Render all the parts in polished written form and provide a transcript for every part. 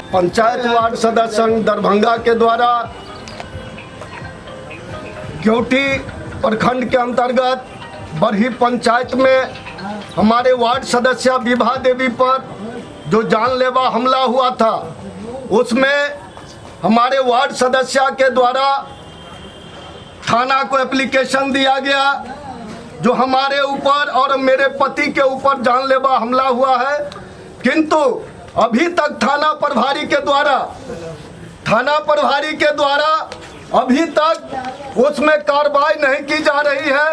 Panchayat ward सदस्य संघ दरभंगा के द्वारा केवटी प्रखंड के अंतर्गत बरही पंचायत में हमारे वार्ड सदस्य विभा देवी पर जो जानलेवा हमला हुआ था, उसमें हमारे वार्ड सदस्य के द्वारा थाना को एप्लीकेशन दिया गया, जो हमारे ऊपर और मेरे पति के ऊपर जानलेवा हमला हुआ है। किंतु अभी तक थाना प्रभारी के द्वारा अभी तक उसमें कार्रवाई नहीं की जा रही है।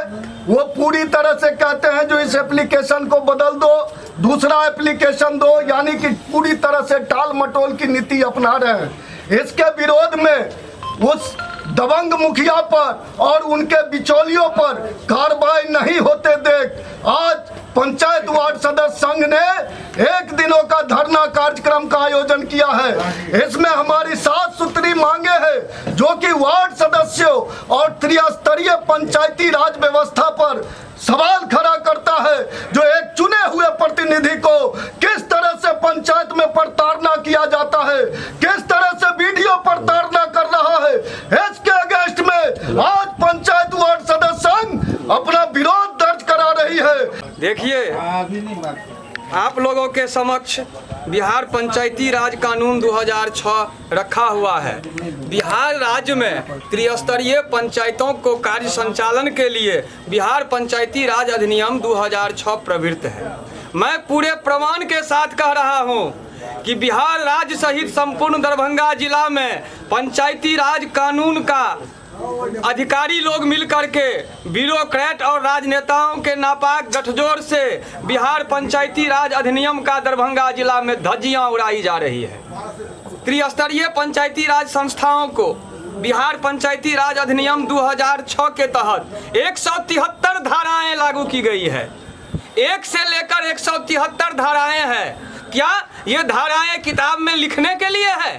वो पूरी तरह से कहते हैं जो इस एप्लीकेशन को बदल दो, दूसरा एप्लीकेशन दो, यानी कि पूरी तरह से टाल मटोल की नीति अपना रहे हैं। इसके विरोध में उस दबंग मुखिया पर और उनके बिचौलियों पर कार्रवाई नहीं होते देख आज पंचायत वार्ड सदस्य संघ ने 1 दिनों का धरना कार्यक्रम का आयोजन किया है। इसमें हमारी 7 सूत्री मांगे हैं, जो कि वार्ड सदस्यों और त्रिस्तरीय पंचायती राज व्यवस्था पर सवाल खड़ा करता है, जो एक चुने हुए प्रतिनिधि को किस तरह से पंचायत में प्रताड़ना किया जाता है, किस तरह से वीडियो प्रताड़ना कर रहा है। इसके अगेंस्ट में आज पंचायत वार्ड सदस्य संघ अपना विरोध दर्ज करा रही है। देखिए, आप लोगों के समक्ष बिहार पंचायती राज कानून 2006 रखा हुआ है। बिहार राज्य में त्रिस्तरीय पंचायतों को कार्य संचालन के लिए बिहार पंचायती राज अधिनियम 2006 प्रवृत्त है। मैं पूरे प्रमाण के साथ कह रहा हूं कि बिहार राज्य सहित संपूर्ण दरभंगा जिला में पंचायती राज कानून का अधिकारी लोग मिलकर के ब्यूरोक्रेट और राजनेताओं के नापाक गठजोड़ से बिहार पंचायती राज अधिनियम का दरभंगा जिला में धज्जियां उड़ाई जा रही है। त्रिस्तरीय पंचायती राज संस्थाओं को बिहार पंचायती राज अधिनियम 2006 के तहत 173 धाराएं लागू की गई है। 1 से लेकर 173 धाराएं हैं। क्या ये धाराएं किताब में लिखने के लिए है?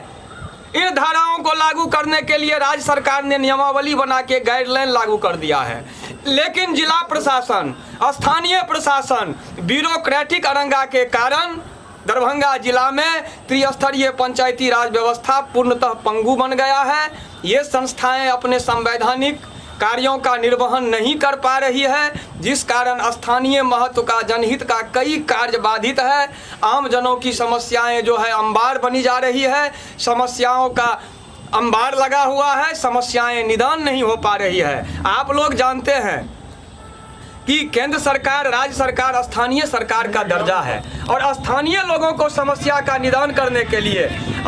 इन धाराओं को लागू करने के लिए राज्य सरकार ने नियमावली बना के गाइडलाइन लागू कर दिया है, लेकिन जिला प्रशासन, स्थानीय प्रशासन ब्यूरोक्रेटिक अरंगा के कारण दरभंगा जिला में त्रिस्तरीय पंचायती राज व्यवस्था पूर्णतः पंगु बन गया है। ये संस्थाएं अपने संवैधानिक कार्यों का निर्वहन नहीं कर पा रही है, जिस कारण स्थानीय महत्व का, जनहित का कई कार्य बाधित है। आम जनों की समस्याएं जो है अंबार बनी जा रही है, समस्याओं का अंबार लगा हुआ है, समस्याएं निदान नहीं हो पा रही है। आप लोग जानते हैं कि केंद्र सरकार, राज्य सरकार स्थानीय सरकार का दर्जा है और स्थानीय लोगों को समस्या का निदान करने के लिए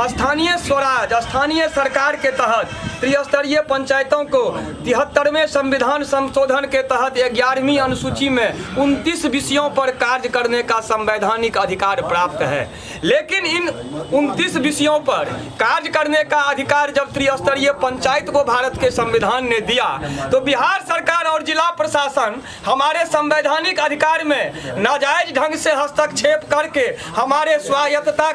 स्थानीय स्वराज, स्थानीय सरकार के तहत त्रिस्तरीय पंचायतों को 73वें संविधान संशोधन के तहत 11वीं अनुसूची में 29 विषयों पर कार्य करने का संवैधानिक अधिकार प्राप्त है। लेकिन इन 29 विषयों पर कार्य करने का अधिकार जब त्रिस्तरीय पंचायत को भारत के संविधान ने दिया, तो बिहार सरकार और जिला प्रशासन हमारे संवैधानिक अधिकार में नाजायज ढंग से हस्तक्षेप करके हमारे स्वायत्तता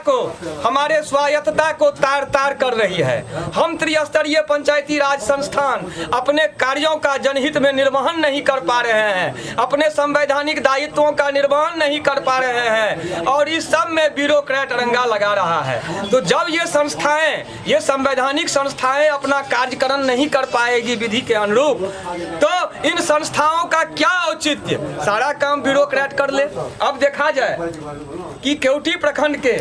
को तार तार कर रही है। हम त्रिस्तरीय पंचायती राज संस्थान अपने कार्यों का जनहित में निर्वहन नहीं कर पा रहे हैं, अपने संवैधानिक दायित्वों का निर्वहन नहीं कर पा रहे हैं और इस सब में ब्यूरोक्रेट रंगा लगा रहा है। तो जब ये संस्थाएं, ये संवैधानिक संस्थाएं अपना कार्यकरण नहीं कर पाएगी विधि के अनुरूप, तो इन संस्थाओं का क्या औचित्य? सारा काम ब्यूरोक्रेट कर ले। अब देखा जाए कि केवटी प्रखंड के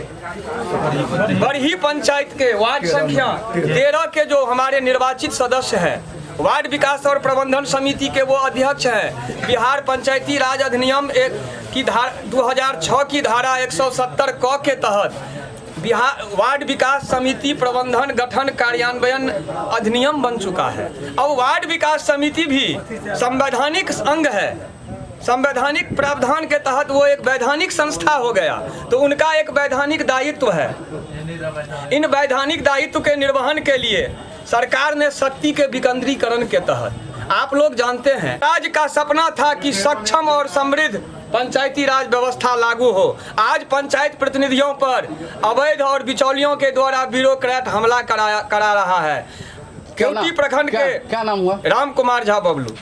बरही पंचायत के वार्ड संख्या 13 के जो हमारे निर्वाचित सदस्य हैं, वार्ड विकास और प्रबंधन समिति के वो अध्यक्ष हैं, बिहार पंचायती राज अधिनियम 2006 की धारा 170 क के तहत बिहार वार्ड विकास समिति प्रबंधन गठन कार्यान्वयन अधिनियम बन चुका है। अब वार्ड विकास समिति भी संवैधानिक अंग है, संवैधानिक प्रावधान के तहत वो एक वैधानिक संस्था हो गया, तो उनका एक वैधानिक दायित्व है। इन वैधानिक दायित्व के निर्वहन के लिए सरकार ने शक्ति के विकेंद्रीकरण के तहत, आप लोग जानते हैं, राज्य का सपना था कि सक्षम और समृद्ध पंचायती राज व्यवस्था लागू हो। आज पंचायत प्रतिनिधियों पर अवैध और बिचौलियों के द्वारा ब्यूरोक्रेट हमला करा रहा है। केवटी प्रखंड के क्या नाम हुआ? राम कुमार झा बबलू।